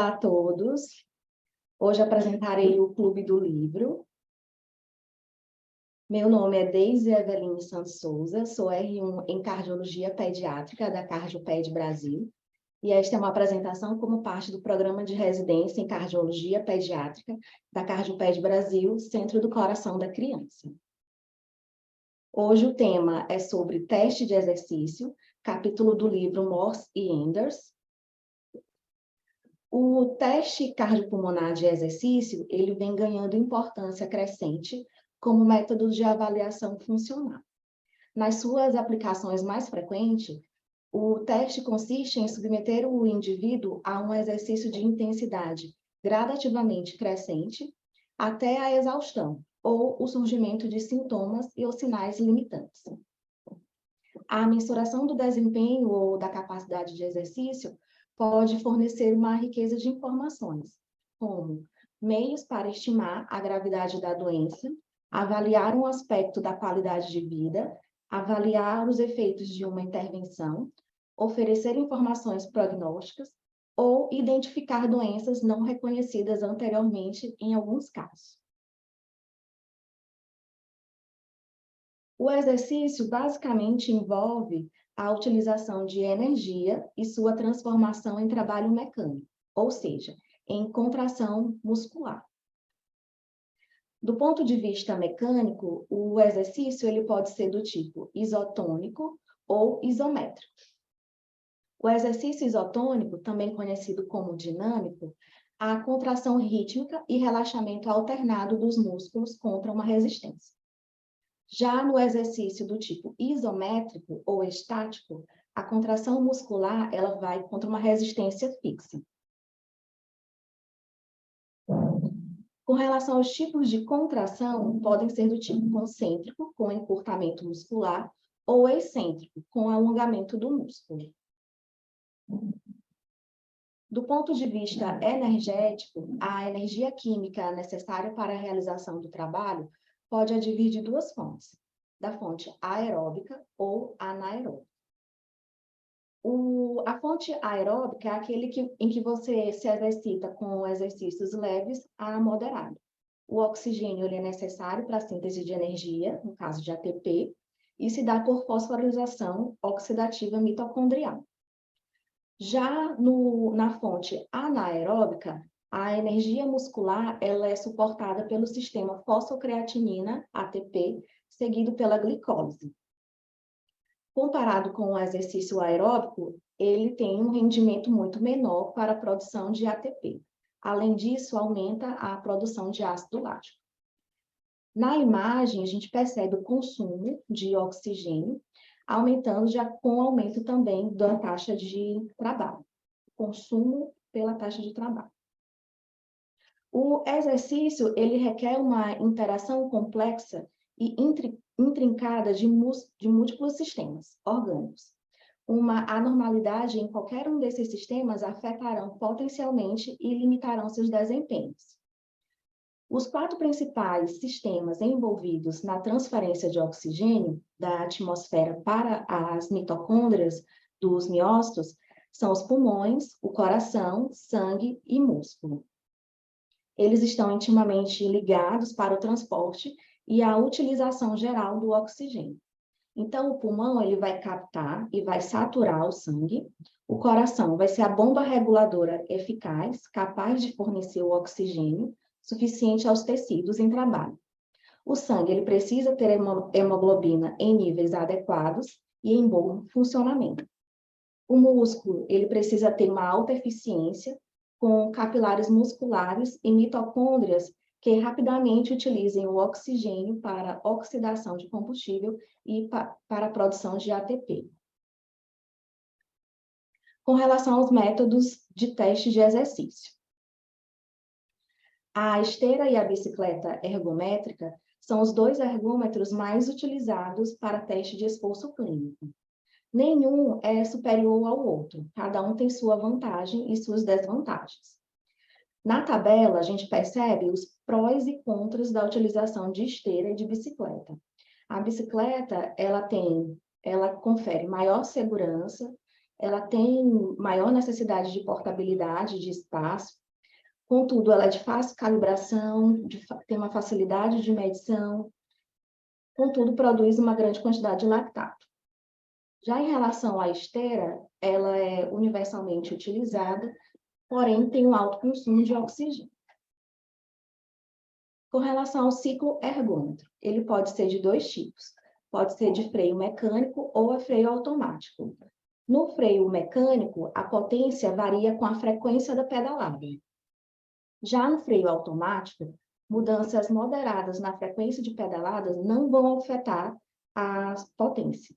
Olá a todos. Hoje apresentarei o Clube do Livro. Meu nome é Deise Eveline Santos Souza, sou R1 em Cardiologia Pediátrica da Cardioped Brasil, e esta é uma apresentação como parte do programa de residência em Cardiologia Pediátrica da Cardioped Brasil, Centro do Coração da Criança. Hoje o tema é sobre teste de exercício, capítulo do livro Morse e Enders. O teste cardiopulmonar de exercício, ele vem ganhando importância crescente como método de avaliação funcional. Nas suas aplicações mais frequentes, o teste consiste em submeter o indivíduo a um exercício de intensidade gradativamente crescente até a exaustão ou o surgimento de sintomas e ou sinais limitantes. A mensuração do desempenho ou da capacidade de exercício pode fornecer uma riqueza de informações, como meios para estimar a gravidade da doença, avaliar um aspecto da qualidade de vida, avaliar os efeitos de uma intervenção, oferecer informações prognósticas ou identificar doenças não reconhecidas anteriormente em alguns casos. O exercício basicamente envolve a utilização de energia e sua transformação em trabalho mecânico, ou seja, em contração muscular. Do ponto de vista mecânico, o exercício ele pode ser do tipo isotônico ou isométrico. O exercício isotônico, também conhecido como dinâmico, a contração rítmica e relaxamento alternado dos músculos contra uma resistência. Já no exercício do tipo isométrico ou estático, a contração muscular ela vai contra uma resistência fixa. Com relação aos tipos de contração, podem ser do tipo concêntrico, com encurtamento muscular, ou excêntrico, com alongamento do músculo. Do ponto de vista energético, a energia química necessária para a realização do trabalho pode advir de duas fontes, da fonte aeróbica ou anaeróbica. A fonte aeróbica é aquele em que você se exercita com exercícios leves a moderado. O oxigênio ele é necessário para a síntese de energia, no caso de ATP, e se dá por fosforilação oxidativa mitocondrial. Já na fonte anaeróbica, a energia muscular ela é suportada pelo sistema fosfocreatinina, ATP, seguido pela glicólise. Comparado com o exercício aeróbico, ele tem um rendimento muito menor para a produção de ATP. Além disso, aumenta a produção de ácido lático. Na imagem, a gente percebe o consumo de oxigênio, aumentando já com o aumento também da taxa de trabalho. Consumo pela taxa de trabalho. O exercício, ele requer uma interação complexa e intrincada de múltiplos sistemas orgânicos. Uma anormalidade em qualquer um desses sistemas afetarão potencialmente e limitarão seus desempenhos. Os 4 principais sistemas envolvidos na transferência de oxigênio da atmosfera para as mitocôndrias dos miócitos são os pulmões, o coração, sangue e músculo. Eles estão intimamente ligados para o transporte e a utilização geral do oxigênio. Então, o pulmão ele vai captar e vai saturar o sangue. O coração vai ser a bomba reguladora eficaz, capaz de fornecer o oxigênio suficiente aos tecidos em trabalho. O sangue ele precisa ter hemoglobina em níveis adequados e em bom funcionamento. O músculo ele precisa ter uma alta eficiência, com capilares musculares e mitocôndrias que rapidamente utilizem o oxigênio para oxidação de combustível e para a produção de ATP. Com relação aos métodos de teste de exercício. A esteira e a bicicleta ergométrica são os 2 ergômetros mais utilizados para teste de esforço clínico. Nenhum é superior ao outro, cada um tem sua vantagem e suas desvantagens. Na tabela, a gente percebe os prós e contras da utilização de esteira e de bicicleta. A bicicleta, ela confere maior segurança, ela tem maior necessidade de portabilidade de espaço, contudo, ela é de fácil calibração, tem uma facilidade de medição, contudo, produz uma grande quantidade de lactato. Já em relação à esteira, ela é universalmente utilizada, porém tem um alto consumo de oxigênio. Com relação ao ciclo ergômetro, ele pode ser de dois tipos. Pode ser de freio mecânico ou a freio automático. No freio mecânico, a potência varia com a frequência da pedalada. Já no freio automático, mudanças moderadas na frequência de pedaladas não vão afetar a potência.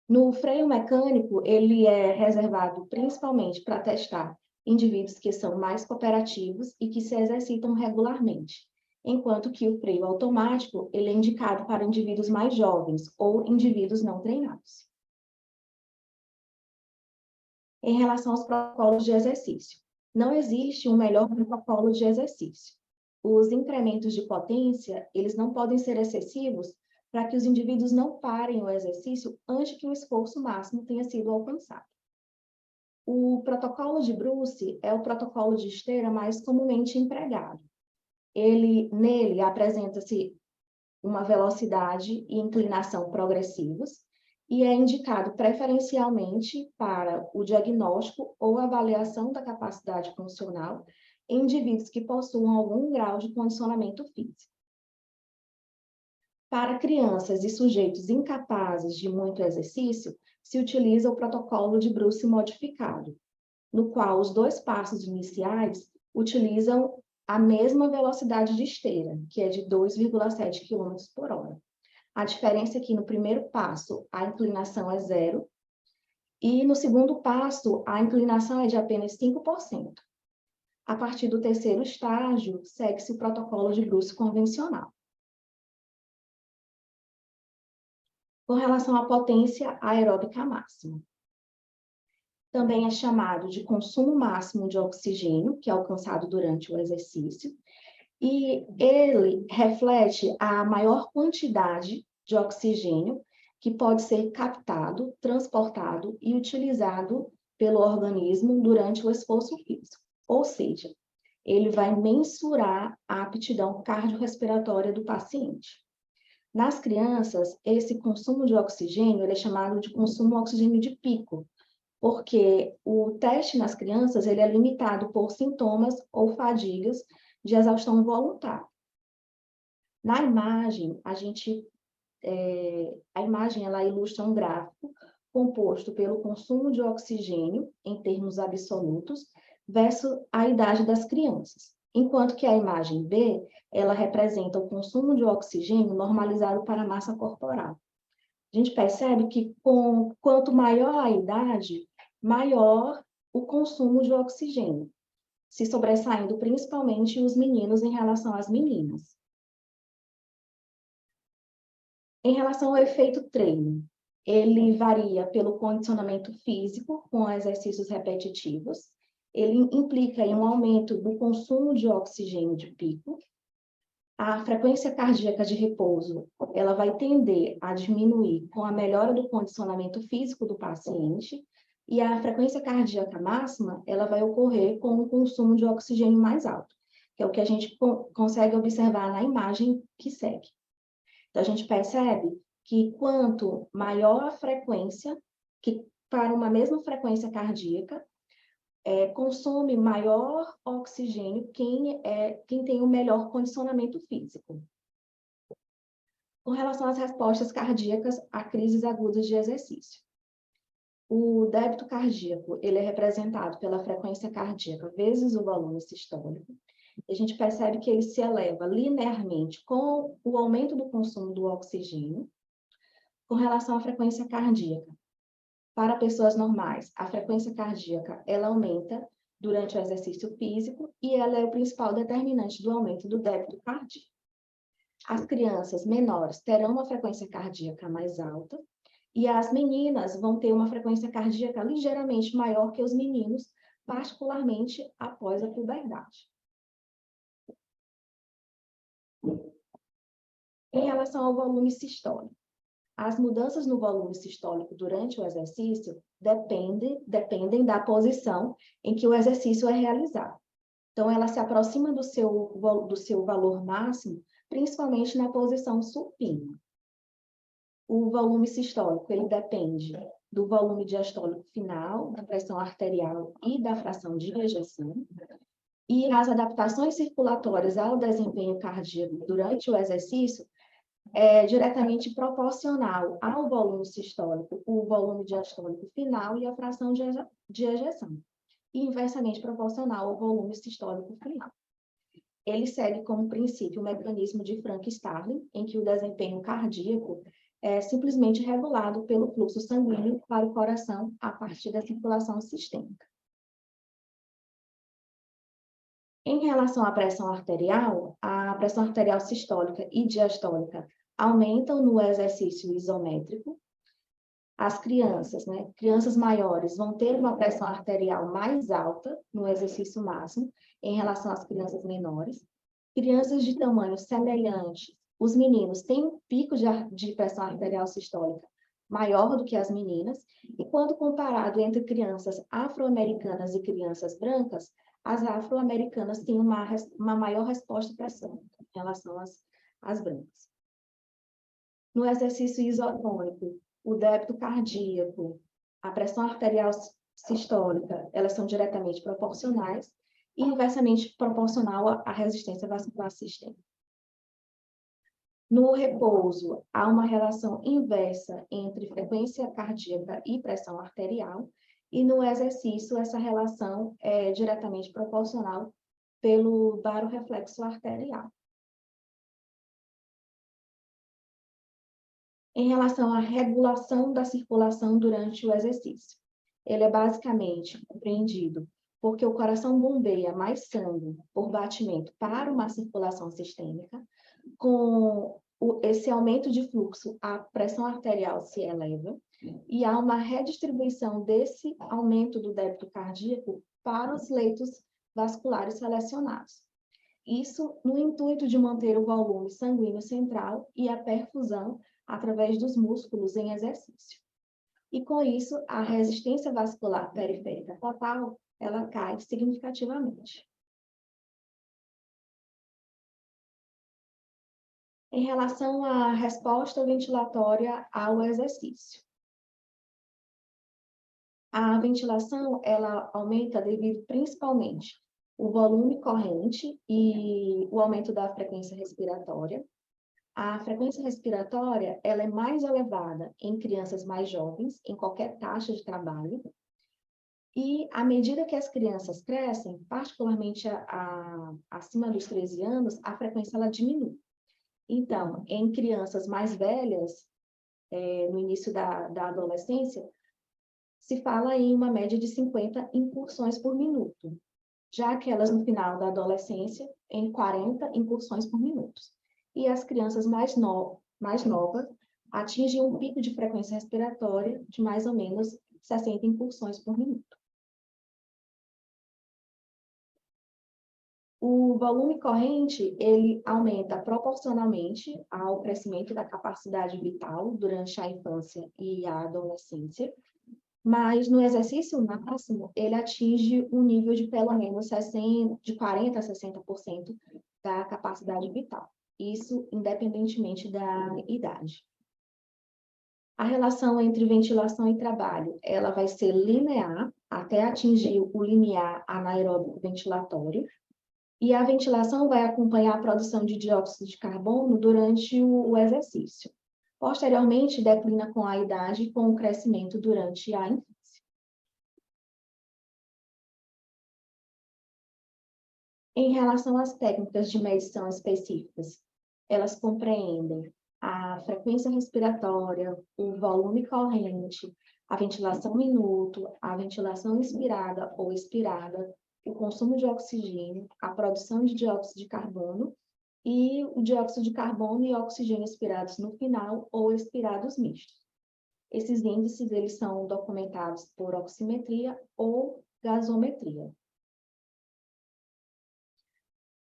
No freio mecânico, ele é reservado principalmente para testar indivíduos que são mais cooperativos e que se exercitam regularmente, enquanto que o freio automático, ele é indicado para indivíduos mais jovens ou indivíduos não treinados. Em relação aos protocolos de exercício, não existe um melhor protocolo de exercício. Os incrementos de potência, eles não podem ser excessivos para que os indivíduos não parem o exercício antes que o esforço máximo tenha sido alcançado. O protocolo de Bruce é o protocolo de esteira mais comumente empregado. Nele apresenta-se uma velocidade e inclinação progressivos e é indicado preferencialmente para o diagnóstico ou avaliação da capacidade funcional em indivíduos que possuam algum grau de condicionamento físico. Para crianças e sujeitos incapazes de muito exercício, se utiliza o protocolo de Bruce modificado, no qual os dois passos iniciais utilizam a mesma velocidade de esteira, que é de 2,7 km por hora. A diferença é que no primeiro passo a inclinação é 0 e no segundo passo a inclinação é de apenas 5%. A partir do terceiro estágio, segue-se o protocolo de Bruce convencional. Com relação à potência aeróbica máxima. Também é chamado de consumo máximo de oxigênio, que é alcançado durante o exercício, e ele reflete a maior quantidade de oxigênio que pode ser captado, transportado e utilizado pelo organismo durante o esforço físico. Ou seja, ele vai mensurar a aptidão cardiorrespiratória do paciente. Nas crianças, esse consumo de oxigênio ele é chamado de consumo oxigênio de pico, porque o teste nas crianças ele é limitado por sintomas ou fadigas de exaustão voluntária. Na imagem, a imagem ela ilustra um gráfico composto pelo consumo de oxigênio em termos absolutos versus a idade das crianças, enquanto que a imagem B ela representa o consumo de oxigênio normalizado para a massa corporal. A gente percebe que quanto maior a idade, maior o consumo de oxigênio, se sobressaindo principalmente os meninos em relação às meninas. Em relação ao efeito treino, ele varia pelo condicionamento físico com exercícios repetitivos, ele implica em um aumento do consumo de oxigênio de pico, a frequência cardíaca de repouso, ela vai tender a diminuir com a melhora do condicionamento físico do paciente, e a frequência cardíaca máxima, ela vai ocorrer com um consumo de oxigênio mais alto, que é o que a gente consegue observar na imagem que segue. Então, a gente percebe que quanto maior a frequência, que para uma mesma frequência cardíaca, consome maior oxigênio quem tem o melhor condicionamento físico. Com relação às respostas cardíacas a crises agudas de exercício. O débito cardíaco, ele é representado pela frequência cardíaca vezes o volume sistólico. A gente percebe que ele se eleva linearmente com o aumento do consumo do oxigênio. Com relação à frequência cardíaca, para pessoas normais, a frequência cardíaca, ela aumenta durante o exercício físico e ela é o principal determinante do aumento do débito cardíaco. As crianças menores terão uma frequência cardíaca mais alta e as meninas vão ter uma frequência cardíaca ligeiramente maior que os meninos, particularmente após a puberdade. Em relação ao volume sistólico, As mudanças no volume sistólico durante o exercício dependem da posição em que o exercício é realizado. Então, ela se aproxima do seu valor máximo, principalmente na posição supina. O volume sistólico, ele depende do volume diastólico final, da pressão arterial e da fração de ejeção. E as adaptações circulatórias ao desempenho cardíaco durante o exercício é diretamente proporcional ao volume sistólico, o volume diastólico final e a fração de ejeção, e inversamente proporcional ao volume sistólico final. Ele segue como princípio o mecanismo de Frank-Starling, em que o desempenho cardíaco é simplesmente regulado pelo fluxo sanguíneo para o coração a partir da circulação sistêmica. Em relação à pressão arterial, a pressão arterial sistólica e diastólica aumentam no exercício isométrico. As crianças maiores vão ter uma pressão arterial mais alta no exercício máximo em relação às crianças menores. Crianças de tamanho semelhante, os meninos têm um pico de pressão arterial sistólica maior do que as meninas, e quando comparado entre crianças afro-americanas e crianças brancas, as afro-americanas têm uma maior resposta à pressão em relação às brancas. No exercício isotônico, o débito cardíaco, a pressão arterial sistólica, elas são diretamente proporcionais e inversamente proporcional à resistência vascular sistêmica. No repouso, há uma relação inversa entre frequência cardíaca e pressão arterial, e no exercício, essa relação é diretamente proporcional pelo baroreflexo arterial. Em relação à regulação da circulação durante o exercício, ele é basicamente compreendido porque o coração bombeia mais sangue por batimento para uma circulação sistêmica. Com esse aumento de fluxo, a pressão arterial se eleva e há uma redistribuição desse aumento do débito cardíaco para os leitos vasculares selecionados. Isso no intuito de manter o volume sanguíneo central e a perfusão através dos músculos em exercício. E com isso, a resistência vascular periférica total, ela cai significativamente. Em relação à resposta ventilatória ao exercício. A ventilação, ela aumenta devido principalmente o volume corrente e o aumento da frequência respiratória. A frequência respiratória, ela é mais elevada em crianças mais jovens, em qualquer taxa de trabalho. E à medida que as crianças crescem, particularmente acima dos 13 anos, a frequência ela diminui. Então, em crianças mais velhas, no início da adolescência, se fala em uma média de 50 incursões por minuto, já aquelas no final da adolescência, em 40 incursões por minuto. E as crianças mais novas atingem um pico de frequência respiratória de mais ou menos 60 incursões por minuto. O volume corrente, ele aumenta proporcionalmente ao crescimento da capacidade vital durante a infância e a adolescência, mas no exercício máximo, ele atinge um nível de pelo menos 40% a 60% da capacidade vital. Isso independentemente da idade. A relação entre ventilação e trabalho, ela vai ser linear até atingir o limiar anaeróbico ventilatório, e a ventilação vai acompanhar a produção de dióxido de carbono durante o exercício. Posteriormente, declina com a idade e com o crescimento durante a infância. Em relação às técnicas de medição específicas, elas compreendem a frequência respiratória, o volume corrente, a ventilação minuto, a ventilação inspirada ou expirada, o consumo de oxigênio, a produção de dióxido de carbono e o dióxido de carbono e oxigênio expirados no final ou expirados mistos. Esses índices eles são documentados por oximetria ou gasometria.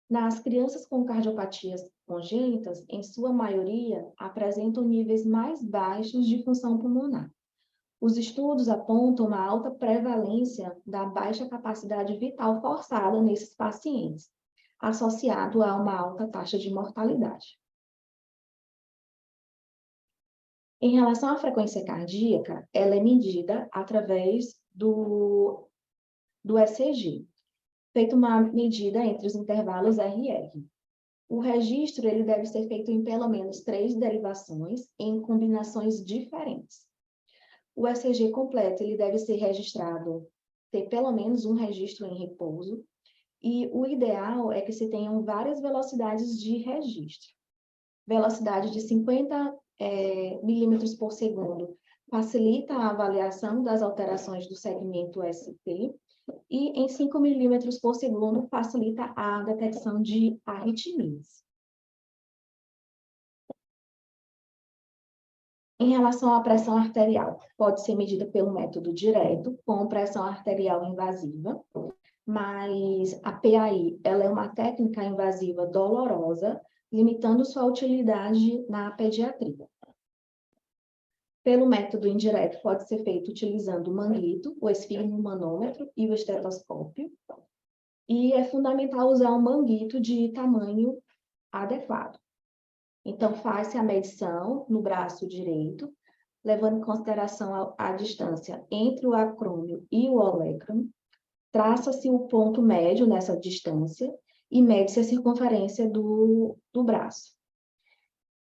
Nas crianças com cardiopatias congênitas, em sua maioria, apresentam níveis mais baixos de função pulmonar. Os estudos apontam uma alta prevalência da baixa capacidade vital forçada nesses pacientes, associado a uma alta taxa de mortalidade. Em relação à frequência cardíaca, ela é medida através do ECG, feita uma medida entre os intervalos RR. O registro ele deve ser feito em pelo menos 3 derivações em combinações diferentes. O ECG completo ele deve ser registrado, ter pelo menos um registro em repouso, e o ideal é que se tenham várias velocidades de registro. Velocidade de 50 milímetros por segundo facilita a avaliação das alterações do segmento ST, e em 5 milímetros por segundo facilita a detecção de arritmias. Em relação à pressão arterial, pode ser medida pelo método direto, com pressão arterial invasiva, mas a PAI ela é uma técnica invasiva dolorosa, limitando sua utilidade na pediatria. Pelo método indireto, pode ser feito utilizando o manguito, o esfigmomanômetro e o estetoscópio. E é fundamental usar um manguito de tamanho adequado. Então, faz-se a medição no braço direito, levando em consideração a distância entre o acrômio e o olecrano, traça-se o ponto médio nessa distância e mede-se a circunferência do braço.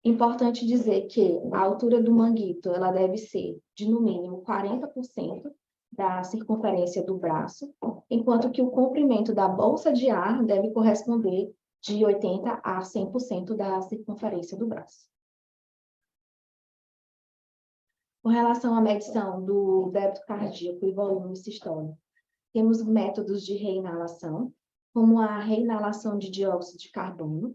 Importante dizer que a altura do manguito ela deve ser de, no mínimo, 40% da circunferência do braço, enquanto que o comprimento da bolsa de ar deve corresponder de 80% a 100% da circunferência do braço. Com relação à medição do débito cardíaco e volume sistólico, temos métodos de reinalação, como a reinalação de dióxido de carbono.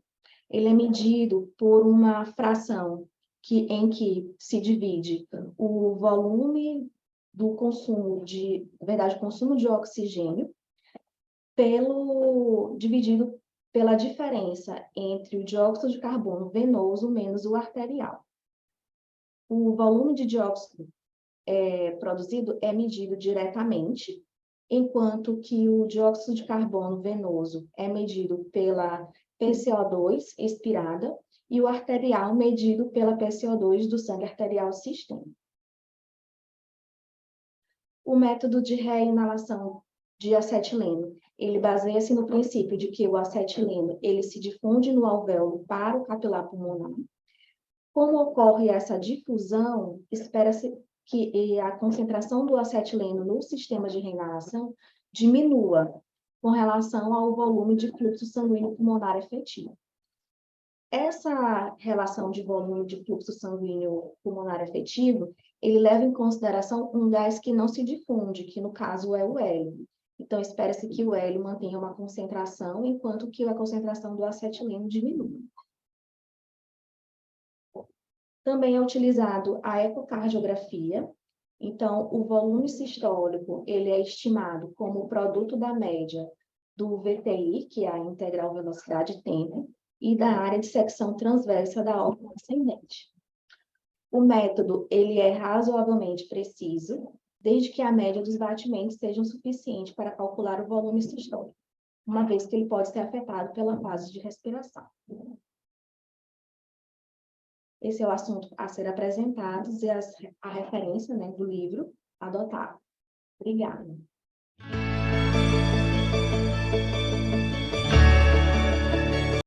Ele é medido por uma fração em que se divide o volume do consumo consumo de oxigênio dividido pela diferença entre o dióxido de carbono venoso menos o arterial. O volume de dióxido produzido é medido diretamente, enquanto que o dióxido de carbono venoso é medido pela PCO2 expirada e o arterial medido pela PCO2 do sangue arterial sistêmico. O método de reinalação de acetileno, ele baseia-se no princípio de que o acetileno ele se difunde no alvéolo para o capilar pulmonar. Como ocorre essa difusão, espera-se que a concentração do acetileno no sistema de reinalação diminua com relação ao volume de fluxo sanguíneo pulmonar efetivo. Essa relação de volume de fluxo sanguíneo pulmonar efetivo, ele leva em consideração um gás que não se difunde, que no caso é o hélio. Então, espera-se que o hélio mantenha uma concentração, enquanto que a concentração do acetileno diminua. Também é utilizado a ecocardiografia. Então, o volume sistólico, ele é estimado como o produto da média do VTI, que é a integral velocidade-tempo, e da área de secção transversa da aorta ascendente. O método, ele é razoavelmente preciso, desde que a média dos batimentos seja suficiente para calcular o volume sistólico, uma vez que ele pode ser afetado pela fase de respiração. Esse é o assunto a ser apresentado e a referência, né, do livro adotado. Obrigada.